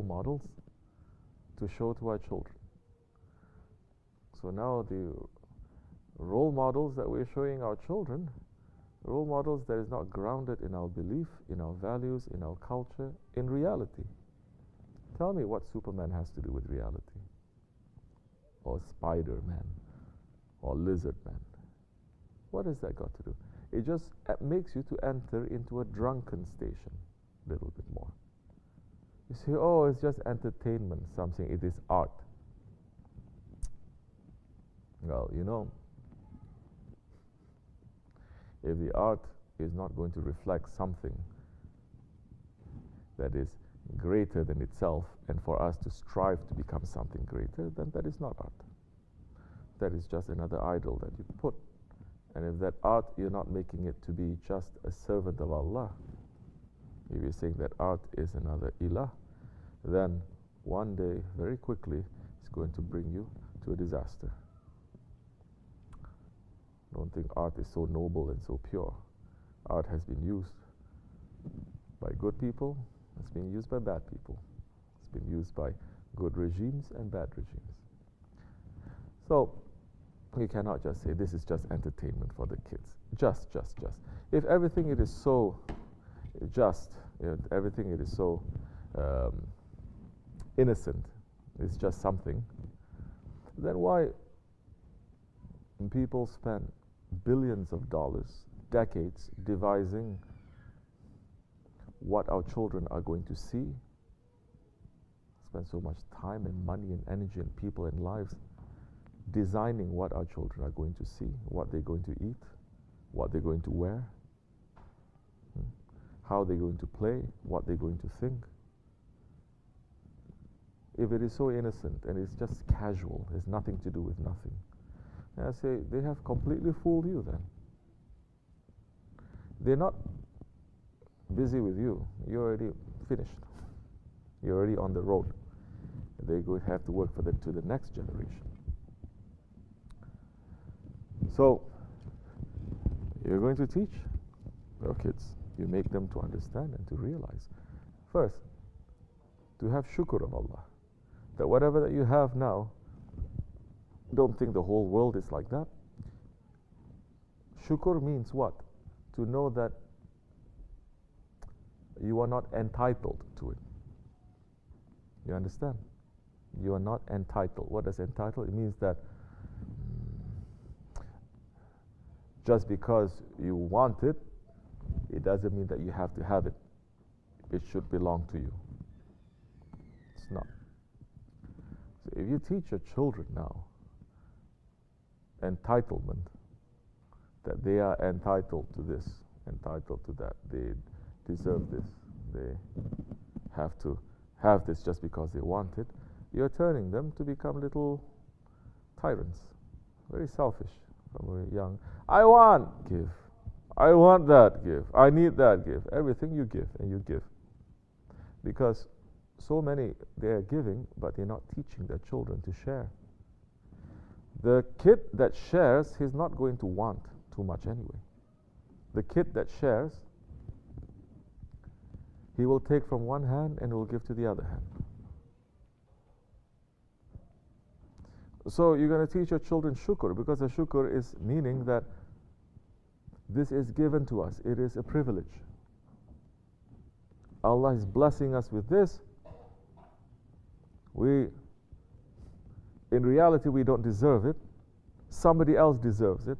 models to show to our children. So now the role models that we're showing our children, role models that is not grounded in our belief, in our values, in our culture, in reality. Tell me what Superman has to do with reality, or Spider-Man, or Lizard-Man. What has that got to do? It just makes you to enter into a drunken station a little bit more. You say, oh, it's just entertainment, something, it is art. Well, you know, if the art is not going to reflect something that is greater than itself, and for us to strive to become something greater, then that is not art. That is just another idol that you put. And if that art, you're not making it to be just a servant of Allah, if you're saying that art is another ilah, then one day, very quickly, it's going to bring you to a disaster. Don't think art is so noble and so pure. Art has been used by good people, it's been used by bad people. It's been used by good regimes and bad regimes. So, you cannot just say this is just entertainment for the kids. Just. If everything it is so just, everything it is so innocent, it's just something, then why people spend billions of dollars, decades, devising what our children are going to see, spend so much time and money and energy and people and lives designing what our children are going to see, what they're going to eat, what they're going to wear, how they're going to play, what they're going to think. If it is so innocent and it's just casual, it's nothing to do with nothing, and I say they have completely fooled you then. They're not busy with you. You're already finished. You're already on the road. They're going to have to work for to the next generation. So, you're going to teach your kids. You make them to understand and to realize. First, to have shukr of Allah. That whatever that you have now, don't think the whole world is like that. Shukr means what? To know that you are not entitled to it. You understand? You are not entitled. What does entitled? It means that just because you want it, it doesn't mean that you have to have it. It should belong to you. It's not. So if you teach your children now entitlement, that they are entitled to this, entitled to that, they deserve this, they have to have this just because they want it, you're turning them to become little tyrants, very selfish from very young. I want, give. I want that, give. I need that, give. Everything you give and you give. Because so many, they are giving, but they're not teaching their children to share. The kid that shares, he's not going to want too much anyway. The kid that shares, he will take from one hand and will give to the other hand. So you're going to teach your children shukr, because the shukr is meaning that this is given to us. It is a privilege. Allah is blessing us with this. In reality, we don't deserve it. Somebody else deserves it.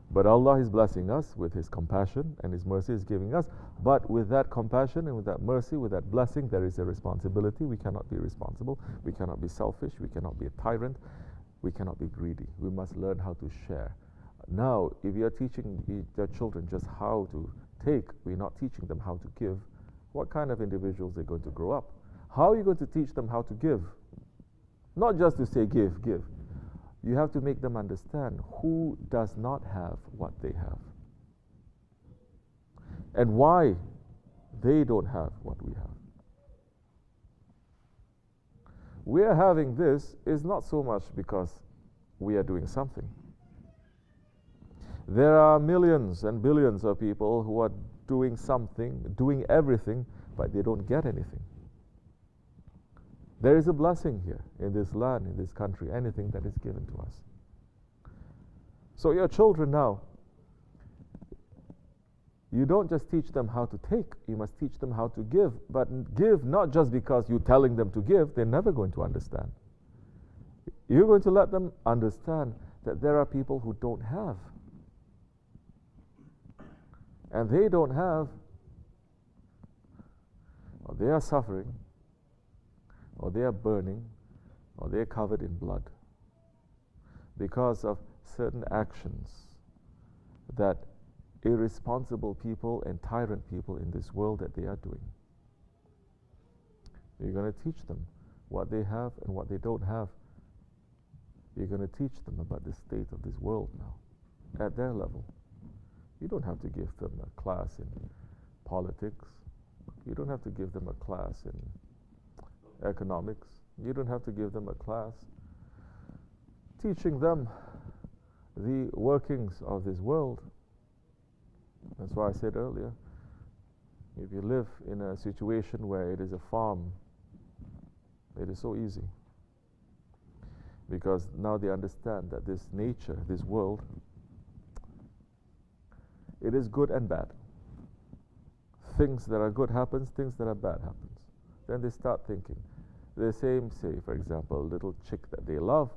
But Allah is blessing us with His compassion, and His mercy is giving us. But with that compassion and with that mercy, with that blessing, there is a responsibility. We cannot be responsible. We cannot be selfish. We cannot be a tyrant. We cannot be greedy. We must learn how to share. Now, if you are teaching their children just how to take, we're not teaching them how to give, what kind of individuals they're going to grow up? How are you going to teach them how to give? Not just to say give, give. You have to make them understand who does not have what they have, and why they don't have what we have. We are having this is not so much because we are doing something. There are millions and billions of people who are doing something, doing everything, but they don't get anything. There is a blessing here in this land, in this country, anything that is given to us. So your children now, you don't just teach them how to take, you must teach them how to give. But give not just because you're telling them to give, they're never going to understand. You're going to let them understand that there are people who don't have. And they don't have, or they are suffering, or they are burning, or they are covered in blood because of certain actions that irresponsible people and tyrant people in this world that they are doing. You're going to teach them what they have and what they don't have. You're going to teach them about the state of this world now, at their level. You don't have to give them a class in politics. You don't have to give them a class in economics. You don't have to give them a class teaching them the workings of this world. That's why I said earlier, if you live in a situation where it is a farm, it is so easy. Because now they understand that this nature, this world, it is good and bad. Things that are good happens, things that are bad happens. Then they start thinking. The same, say, for example, a little chick that they love.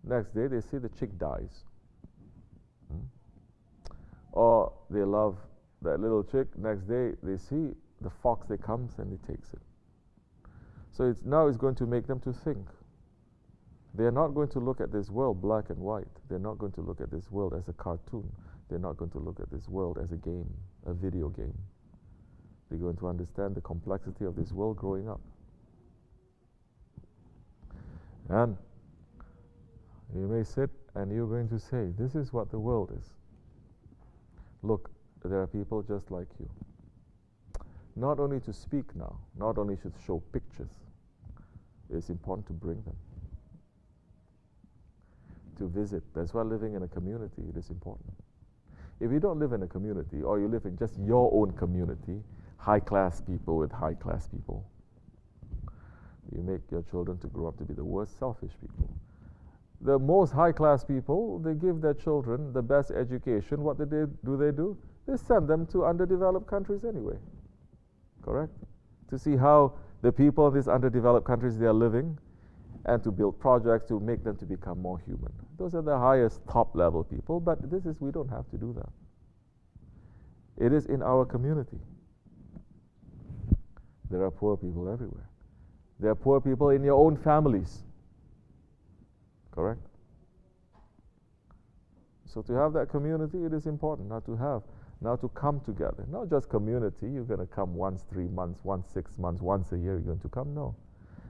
Next day they see the chick dies. Or they love that little chick. Next day they see the fox that comes and he takes it. So now it's going to make them to think. They're not going to look at this world black and white. They're not going to look at this world as a cartoon. They're not going to look at this world as a game, a video game. They're going to understand the complexity of this world growing up. And you may sit and you're going to say, this is what the world is. Look, there are people just like you. Not only to speak now, not only to show pictures, it's important to bring them. To visit. That's why living in a community, it is important. If you don't live in a community, or you live in just your own community, high-class people with high-class people, you make your children to grow up to be the worst selfish people. The most high-class people, they give their children the best education. What do? They send them to underdeveloped countries anyway. Correct? To see how the people in these underdeveloped countries, they are living, and to build projects to make them to become more human. Those are the highest top-level people, but we don't have to do that. It is in our community. There are poor people everywhere. There are poor people in your own families. Correct? So to have that community, it is important now to come together. Not just community, you're going to come once 3 months, once 6 months, once a year, you're going to come. No.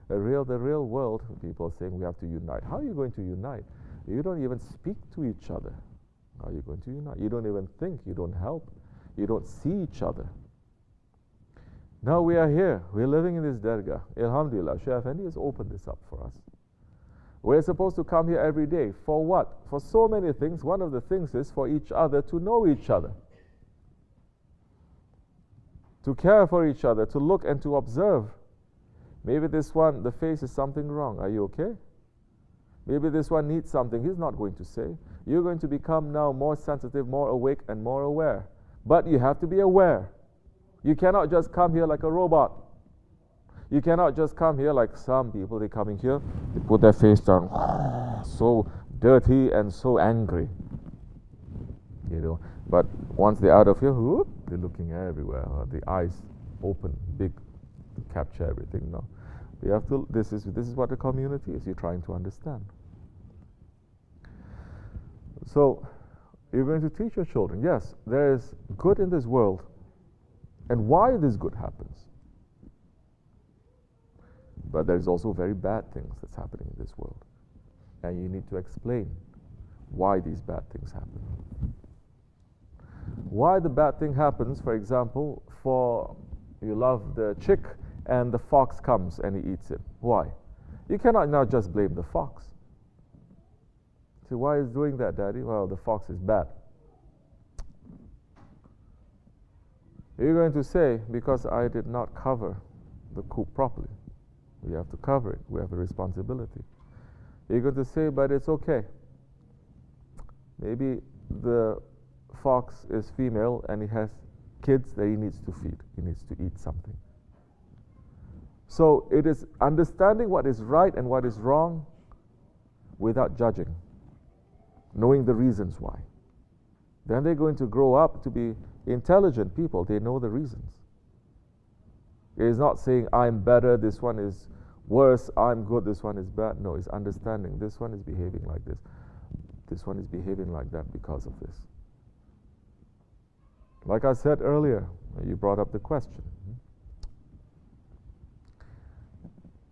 The real world, people are saying we have to unite. How are you going to unite? You don't even speak to each other. How are you going to unite? You don't even think, you don't help, you don't see each other. Now we are here, we're living in this dergah. Alhamdulillah, Shaykh Effendi has opened this up for us. We're supposed to come here every day. For what? For so many things. One of the things is for each other to know each other. To care for each other, to look and to observe. Maybe this one, the face is something wrong. Are you okay? Maybe this one needs something. He's not going to say. You're going to become now more sensitive, more awake, and more aware. But you have to be aware. You cannot just come here like a robot. You cannot just come here like some people. They coming here, they put their face down, so dirty and so angry. You know. But once they're out of here, whoop, they're looking everywhere. The eyes open, big, to capture everything. No. We have to. This is what the community is. You're trying to understand. So you're going to teach your children. Yes, there is good in this world, and why this good happens. But there's also very bad things that's happening in this world, and you need to explain why these bad things happen. Why the bad thing happens, for example, for you love the chick and the fox comes and he eats it. Why? You cannot now just blame the fox. So why is doing that, Daddy? Well, the fox is bad. You're going to say, because I did not cover the coop properly. We have to cover it. We have a responsibility. You're going to say, but it's okay. Maybe the fox is female and he has kids that he needs to feed. He needs to eat something. So it is understanding what is right and what is wrong without judging, knowing the reasons why. Then they're going to grow up to be intelligent people. They know the reasons. It is not saying, I'm better, this one is worse, I'm good, this one is bad. No, it's understanding. This one is behaving like this. This one is behaving like that because of this. Like I said earlier, you brought up the question.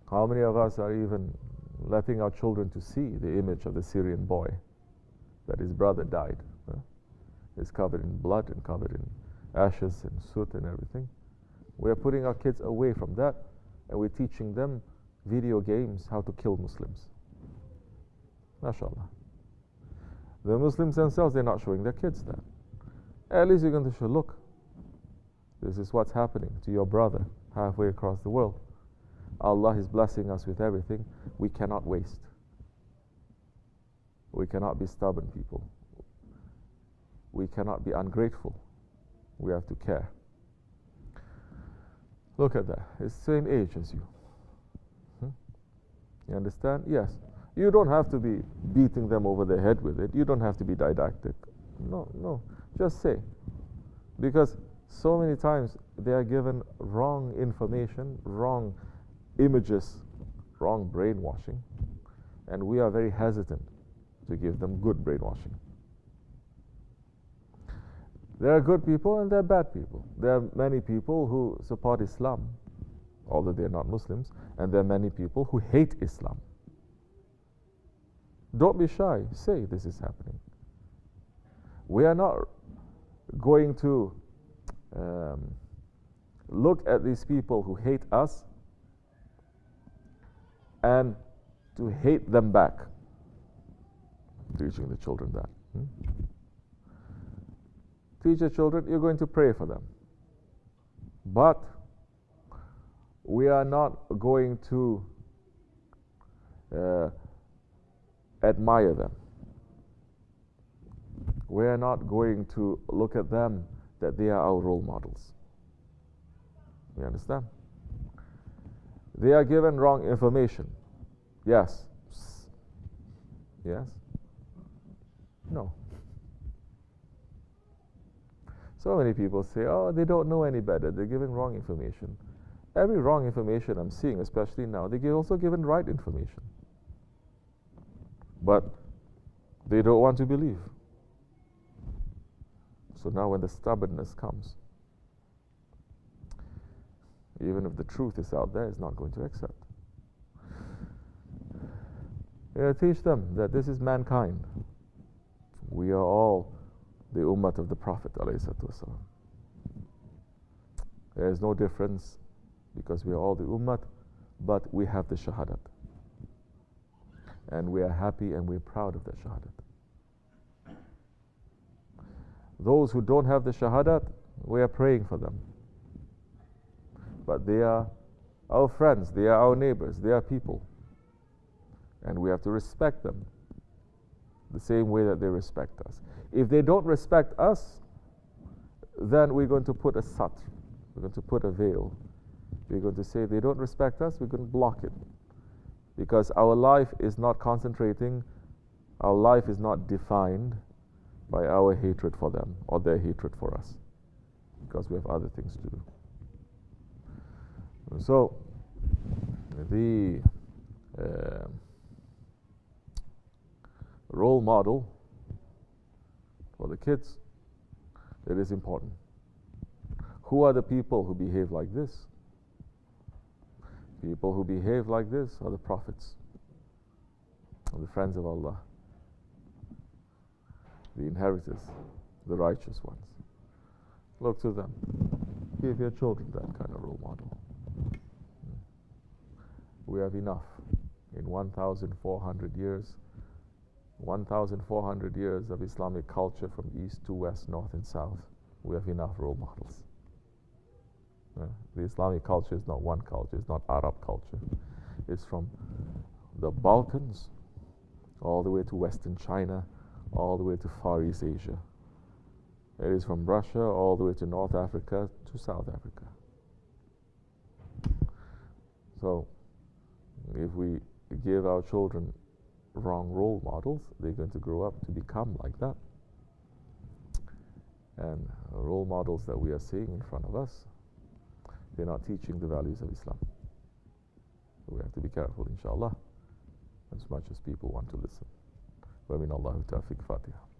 How many of us are even letting our children to see the image of the Syrian boy that his brother died? Is covered in blood and covered in ashes and soot and everything. We are putting our kids away from that, and we're teaching them video games, how to kill Muslims. MashaAllah. The Muslims themselves, they're not showing their kids that. At least you're going to show, look, this is what's happening to your brother halfway across the world. Allah is blessing us with everything. We cannot waste. We cannot be stubborn people. We cannot be ungrateful. We have to care. Look at that. It's the same age as you. You understand? Yes. You don't have to be beating them over the head with it. You don't have to be didactic. No. Just say. Because so many times they are given wrong information, wrong images, wrong brainwashing, and we are very hesitant to give them good brainwashing. There are good people and there are bad people. There are many people who support Islam, although they are not Muslims, and there are many people who hate Islam. Don't be shy. Say this is happening. We are not going to look at these people who hate us and to hate them back. Teaching the children that. Teach your children, you're going to pray for them. But we are not going to admire them. We are not going to look at them that they are our role models. You understand? They are given wrong information. Yes. Yes? No. So many people say, oh, they don't know any better. They're given wrong information. Every wrong information I'm seeing, especially now, they're also given right information. But they don't want to believe. So now when the stubbornness comes, even if the truth is out there, it's not going to accept. Teach them that this is mankind. We are all the ummah of the Prophet ﷺ. There is no difference because we are all the ummah, but we have the shahadat. And we are happy and we're proud of that shahadat. Those who don't have the shahadat, we are praying for them. But they are our friends, they are our neighbors, they are people. And we have to respect them the same way that they respect us. If they don't respect us, then we're going to put a satr, we're going to put a veil. We're going to say they don't respect us, we're going to block it. Because our life is not concentrating, our life is not defined by our hatred for them or their hatred for us. Because we have other things to do. So, the role model for the kids, it is important. Who are the people who behave like this? People who behave like this are the prophets, are the friends of Allah, the inheritors, the righteous ones. Look to them. Give your children that kind of role model. We have enough. In 1,400 years, 1,400 years of Islamic culture from east to west, north and south, we have enough role models. The Islamic culture is not one culture, it's not Arab culture. It's from the Balkans all the way to Western China, all the way to Far East Asia. It is from Russia all the way to North Africa to South Africa. So, if we give our children wrong role models, they're going to grow up to become like that. And role models that we are seeing in front of us, they're not teaching the values of Islam. So we have to be careful, inshallah, as much as people want to listen. Wa min Allahu tawfiq. Fatiha.